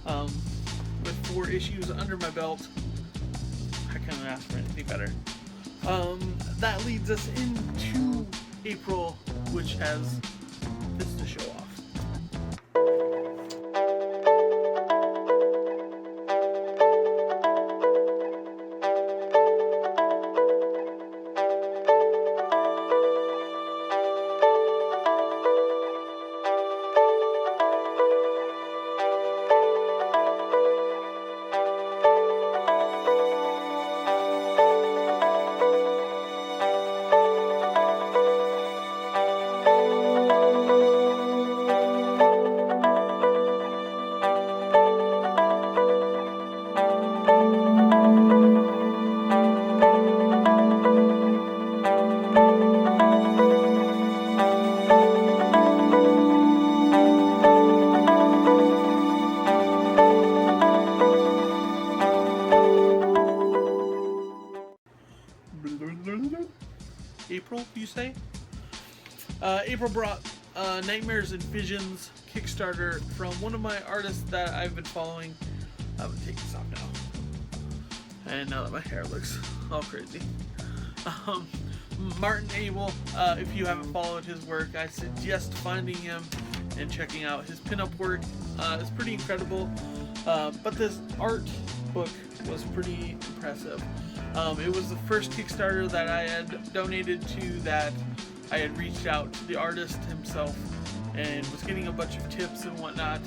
Um, with 4 issues under my belt, I couldn't ask for anything better. That leads us into April, which has this to show off. April, you say? April brought Nightmares and Visions Kickstarter from one of my artists that I've been following. I'm gonna take this off now. And now that my hair looks all crazy. Martin Abel, if you haven't followed his work, I suggest finding him and checking out his pinup work. It's pretty incredible. But this art book was pretty impressive. It was the first Kickstarter that I had donated to that I had reached out to the artist himself and was getting a bunch of tips and whatnot.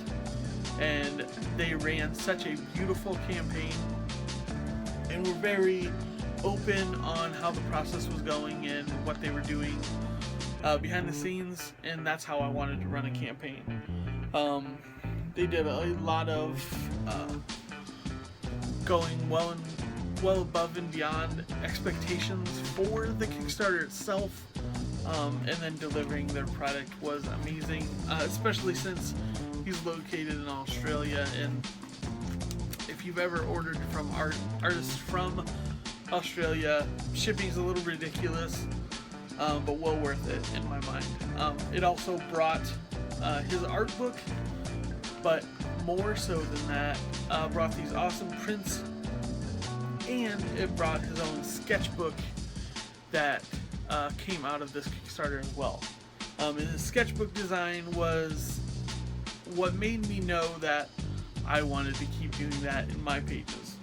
And they ran such a beautiful campaign and were very open on how the process was going and what they were doing behind the scenes, and that's how I wanted to run a campaign. They did a lot of going well above and beyond expectations for the Kickstarter itself, and then delivering their product was amazing, especially since he's located in Australia, and if you've ever ordered from artists from Australia, shipping's a little ridiculous, but well worth it in my mind. It also brought his art book, but more so than that, brought these awesome prints, and it brought his own sketchbook that came out of this Kickstarter as well. And his sketchbook design was what made me know that I wanted to keep doing that in my pages,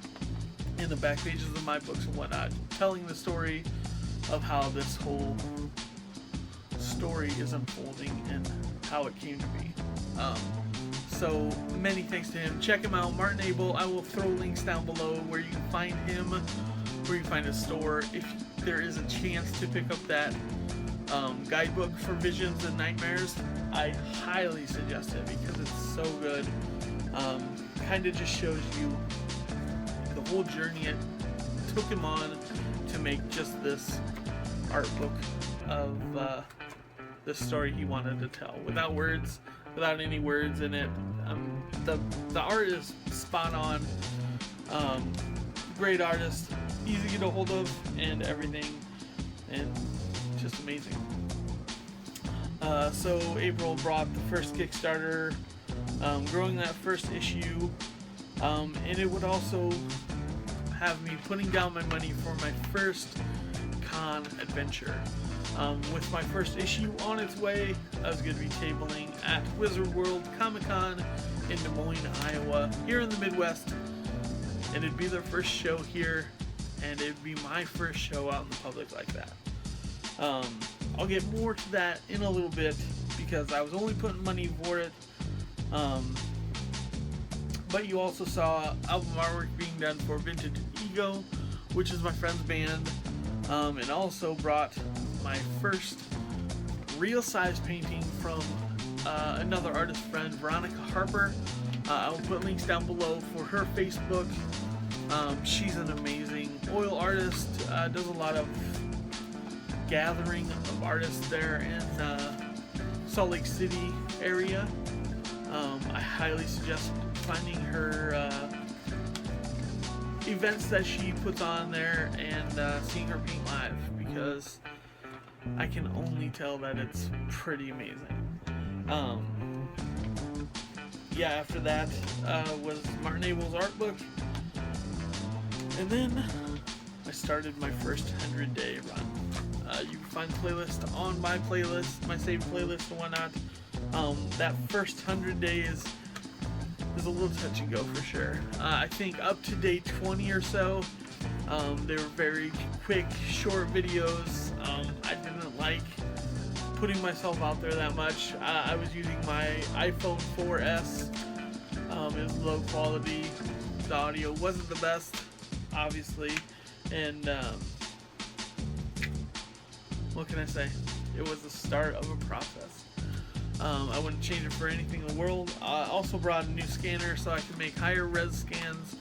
in the back pages of my books and whatnot, telling the story of how this whole story is unfolding and how it came to be. So many thanks to him. Check him out, Martin Abel. I will throw links down below where you can find him, where you can find his store. If there is a chance to pick up that guidebook for Visions and Nightmares, I highly suggest it because it's so good. Kind of just shows you the whole journey it took him on to make just this art book of the story he wanted to tell, without words, without any words in it. The art is spot on. Great artist, easy to get a hold of, and everything, and just amazing. So April brought the first Kickstarter, growing that first issue, and it would also have me putting down my money for my first con adventure. With my first issue on its way, I was going to be tabling at Wizard World Comic Con in Des Moines, Iowa, here in the Midwest, and it'd be their first show here, and it'd be my first show out in the public like that. I'll get more to that in a little bit because I was only putting money for it. But you also saw album artwork being done for Vintage Ego, which is my friend's band, and also brought my first real size painting from another artist friend, Veronica Harper. I will put links down below for her Facebook. She's an amazing oil artist, does a lot of gathering of artists there in Salt Lake City area. I highly suggest finding her events that she puts on there and seeing her paint live, because I can only tell that it's pretty amazing. yeah, after that was Martin Abel's art book. And then I started my first 100-day run. You can find the playlist on my playlist, my saved playlist and whatnot. That first 100 days is a little touch and go for sure. I think up to day 20 or so, they were very quick, short videos. I didn't like putting myself out there that much. I was using my iPhone 4S. It was low quality. The audio wasn't the best, obviously, and what can I say? It was the start of a process. I wouldn't change it for anything in the world. I also brought a new scanner so I could make higher res scans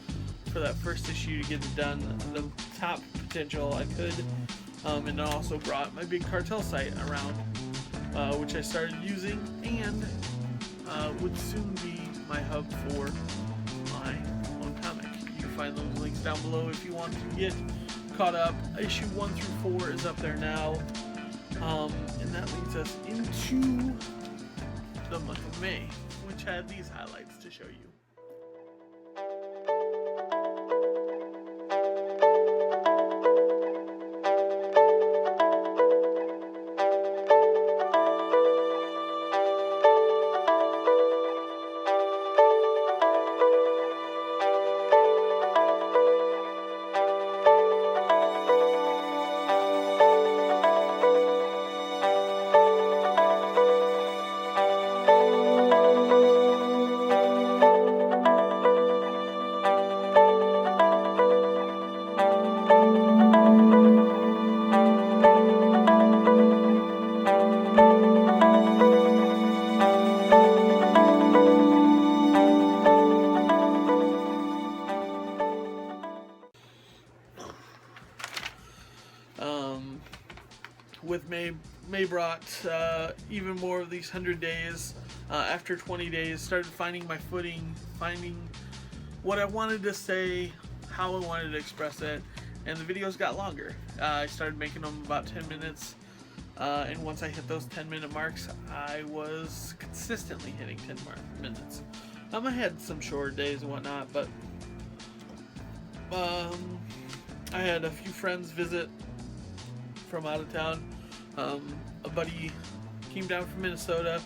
for that first issue to get it done the top potential I could. And I also brought my big cartel site around, which I started using and would soon be my hub for my own comic. You can find those links down below if you want to get caught up. Issue 1 through 4 is up there now. And that leads us into the month of May, which had these highlights to show you. With May brought even more of these 100 days. After 20 days, started finding my footing, finding what I wanted to say, how I wanted to express it, and the videos got longer. I started making them about 10 minutes, and once I hit those 10-minute marks, I was consistently hitting 10 minutes. I had some short days and whatnot, but I had a few friends visit from out of town. A buddy came down from Minnesota.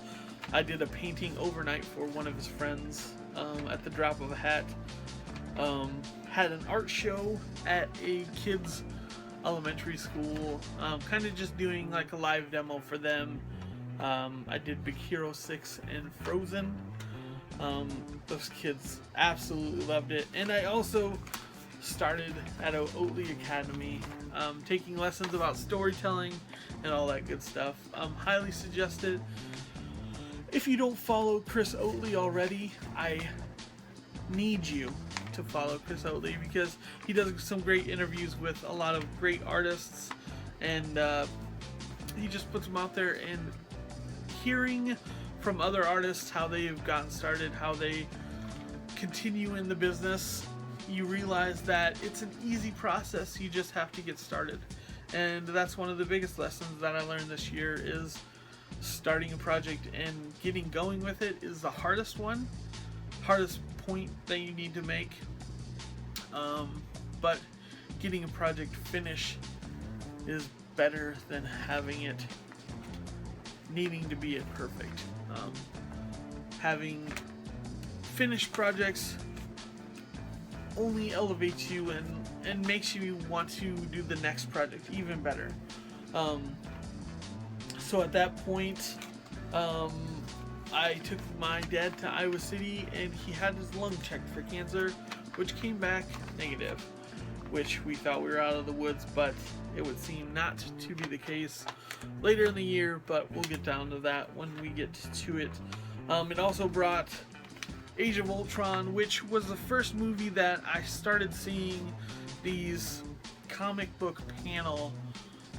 I did a painting overnight for one of his friends at the drop of a hat. Had an art show at a kids' elementary school, kind of just doing like a live demo for them. I did Big Hero 6 and Frozen. Those kids absolutely loved it. And I also started at Oatly Academy, taking lessons about storytelling and all that good stuff. Highly suggested. If you don't follow Chris Oatly already, I need you to follow Chris Oatly because he does some great interviews with a lot of great artists, and he just puts them out there, and hearing from other artists how they've gotten started, how they continue in the business, you realize that it's an easy process. You just have to get started. And that's one of the biggest lessons that I learned this year, is starting a project and getting going with it is the hardest one, hardest point that you need to make. But getting a project finished is better than having it needing to be perfect. Having finished projects only elevates you and makes you want to do the next project even better. So at that point, I took my dad to Iowa City, and he had his lung checked for cancer, which came back negative, which we thought we were out of the woods, but it would seem not to be the case later in the year, but we'll get down to that when we get to it. It also brought Age of Ultron, which was the first movie that I started seeing these comic book panel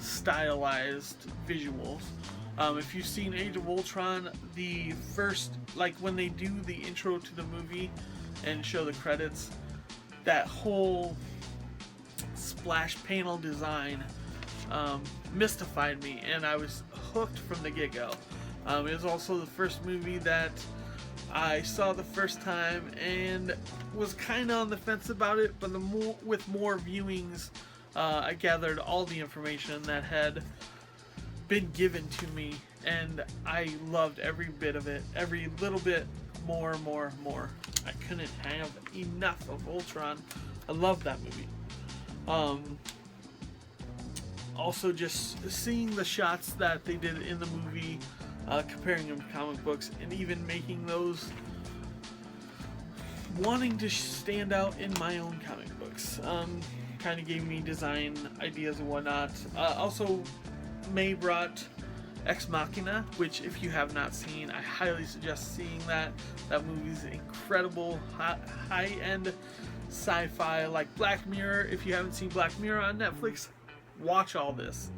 stylized visuals. If you've seen Age of Ultron, the first, like when they do the intro to the movie and show the credits, that whole splash panel design mystified me, and I was hooked from the get-go. It was also the first movie that I saw the first time and was kind of on the fence about it, but with more viewings, I gathered all the information that had been given to me, and I loved every bit of it, every little bit more. I couldn't have enough of Ultron. I love that movie. Also, just seeing the shots that they did in the movie, comparing them to comic books, and even making those wanting to stand out in my own comic books. Kind of gave me design ideas and whatnot. Also, May brought Ex Machina, which if you have not seen, I highly suggest seeing that. That movie's incredible, high-end sci-fi like Black Mirror. If you haven't seen Black Mirror on Netflix, watch all this.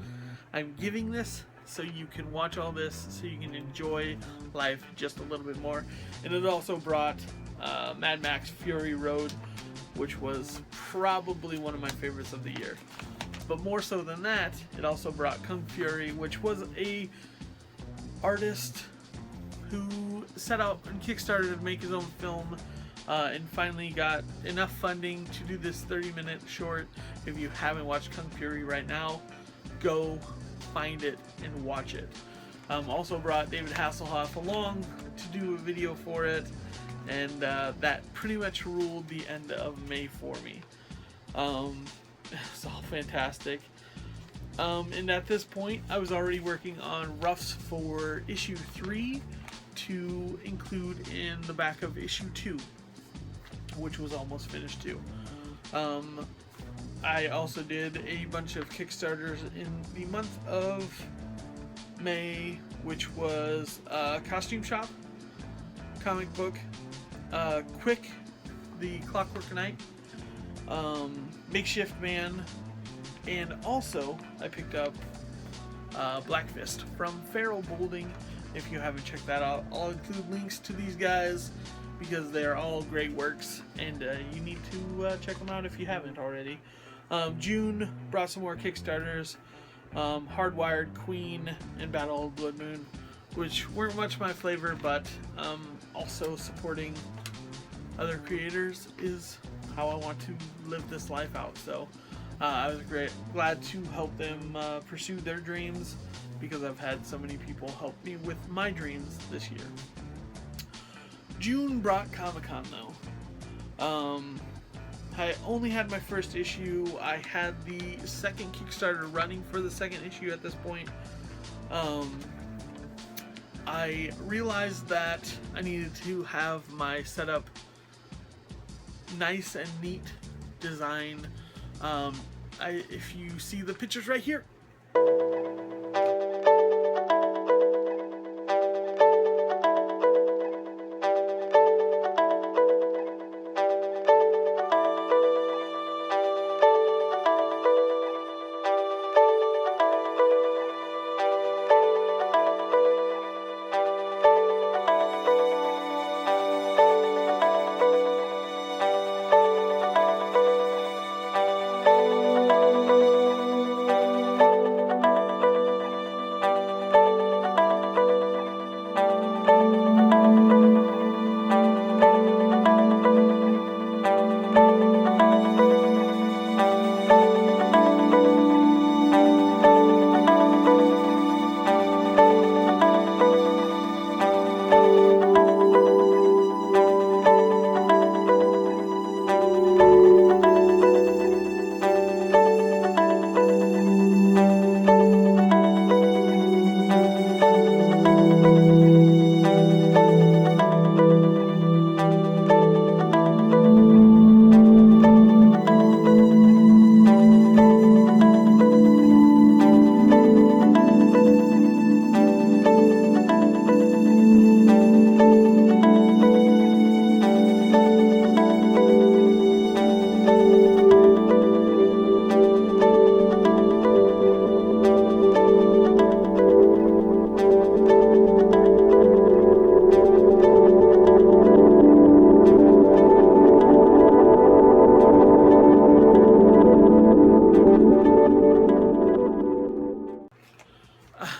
I'm giving this so you can watch all this, so you can enjoy life just a little bit more. And it also brought Mad Max Fury Road, which was probably one of my favorites of the year. But more so than that, it also brought Kung Fury, which was a artist who set out and Kickstarted to make his own film, and finally got enough funding to do this 30-minute short. If you haven't watched Kung Fury right now, go find it and watch it. Also brought David Hasselhoff along to do a video for it, and that pretty much ruled the end of May for me. It's all fantastic. And at this point, I was already working on roughs for issue 3 to include in the back of issue 2, which was almost finished too. I also did a bunch of Kickstarters in the month of May, which was Costume Shop, Comic Book, Quick, The Clockwork Knight, Makeshift Man, and also I picked up Black Fist from Feral Bolding. If you haven't checked that out, I'll include links to these guys because they are all great works, and you need to check them out if you haven't already. June brought some more Kickstarters, Hardwired, Queen, and Battle of Blood Moon, which weren't much my flavor, but also supporting other creators is how I want to live this life out. So I was glad to help them pursue their dreams, because I've had so many people help me with my dreams this year. June brought Comic-Con though. I only had my first issue. I had the second Kickstarter running for the second issue at this point. I realized that I needed to have my setup nice and neat design. If you see the pictures right here,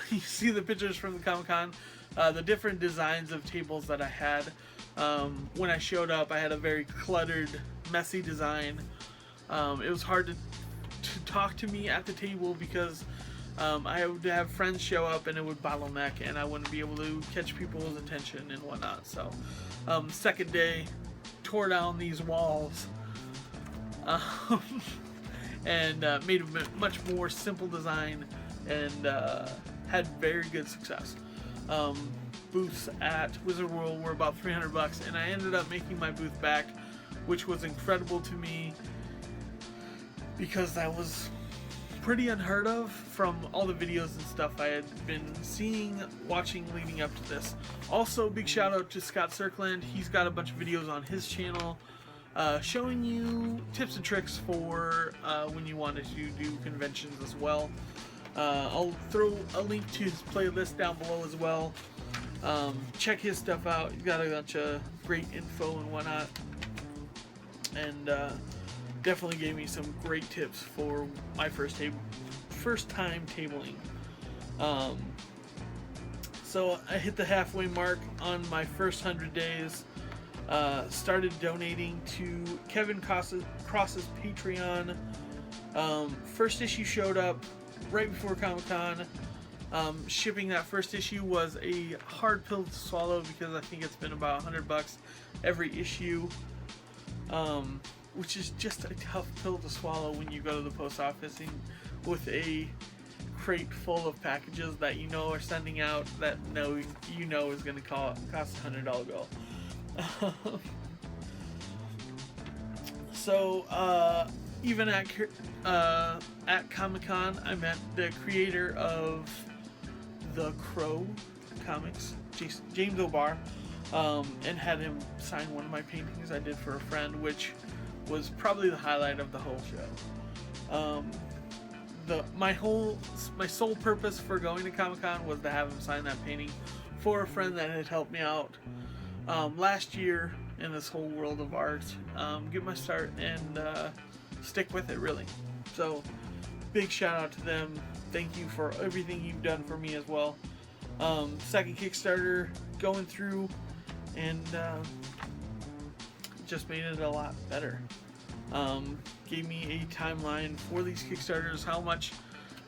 you see the pictures from the Comic-Con, the different designs of tables that I had. When I showed up, I had a very cluttered, messy design. It was hard to talk to me at the table because I would have friends show up and it would bottleneck and I wouldn't be able to catch people's attention and whatnot. So, second day, tore down these walls and made a much more simple design and had very good success. Booths at Wizard World were about $300, and I ended up making my booth back, which was incredible to me because that was pretty unheard of from all the videos and stuff I had been seeing, watching leading up to this. Also, big shout out to Scott Circland. He's got a bunch of videos on his channel showing you tips and tricks for when you wanted to do conventions as well. I'll throw a link to his playlist down below as well. Check his stuff out. He's got a bunch of great info and whatnot, and definitely gave me some great tips for my first time tabling. So I hit the halfway mark on my first 100 days. Started donating to Kevin Cross's Patreon. First issue showed up right before Comic-Con. Shipping that first issue was a hard pill to swallow because I think it's been about $100 every issue, which is just a tough pill to swallow when you go to the post office and with a crate full of packages that you know are sending out that you know is going to cost a $100 bill. So even at Comic-Con, I met the creator of The Crow comics, James O'Barr, and had him sign one of my paintings I did for a friend, which was probably the highlight of the whole show. My sole purpose for going to Comic-Con was to have him sign that painting for a friend that had helped me out last year in this whole world of art, get my start and stick with it, really. So big shout out to them. Thank you for everything you've done for me as well. Second Kickstarter going through, and just made it a lot better. Gave me a timeline for these Kickstarters, how much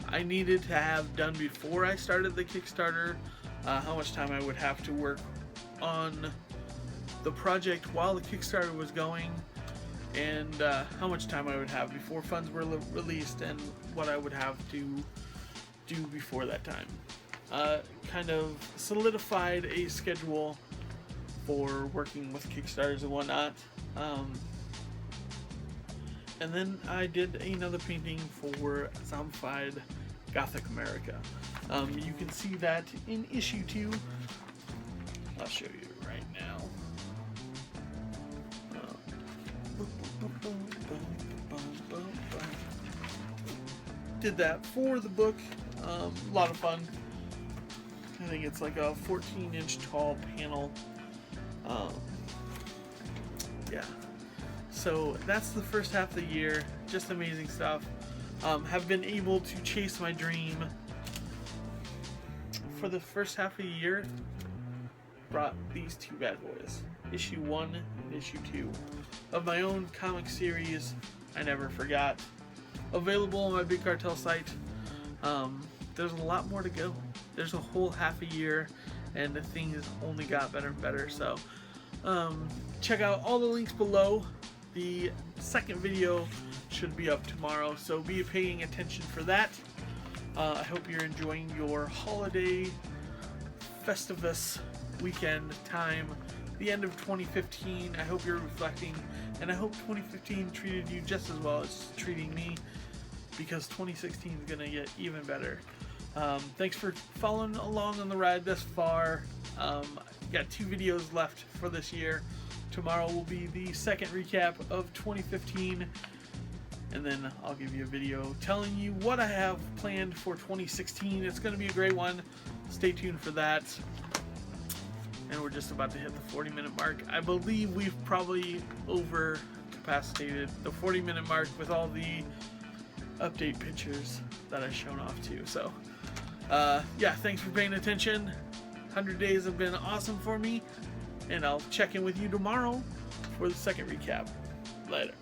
I needed to have done before I started the Kickstarter, how much time I would have to work on the project while the Kickstarter was going, and how much time I would have before funds were released, and what I would have to do before that time. Kind of solidified a schedule for working with Kickstarters and whatnot. And then I did another painting for Zombified Gothic America. You can see that in issue 2. I'll show you right now. Did that for the book. A lot of fun. I think it's like a 14-inch tall panel. Yeah. So that's the first half of the year. Just amazing stuff. Have been able to chase my dream. For the first half of the year, brought these two bad boys. Issue 1 and issue 2 of my own comic series, I Never Forgot. Available on my Big Cartel site. There's a lot more to go. There's a whole half a year, and the things only got better and better. So check out all the links below. The second video should be up tomorrow, so be paying attention for that. I hope you're enjoying your holiday Festivus weekend time, the end of 2015. I hope you're reflecting, and I hope 2015 treated you just as well as treating me, because 2016 is going to get even better. Thanks for following along on the ride this far. Got 2 videos left for this year. Tomorrow will be the second recap of 2015, and then I'll give you a video telling you what I have planned for 2016. It's going to be a great one. Stay tuned for that. And we're just about to hit the 40-minute mark. I believe we've probably overcapacitated the 40-minute mark with all the update pictures that I've shown off to. So, yeah, thanks for paying attention. 100 days have been awesome for me, and I'll check in with you tomorrow for the second recap. Later.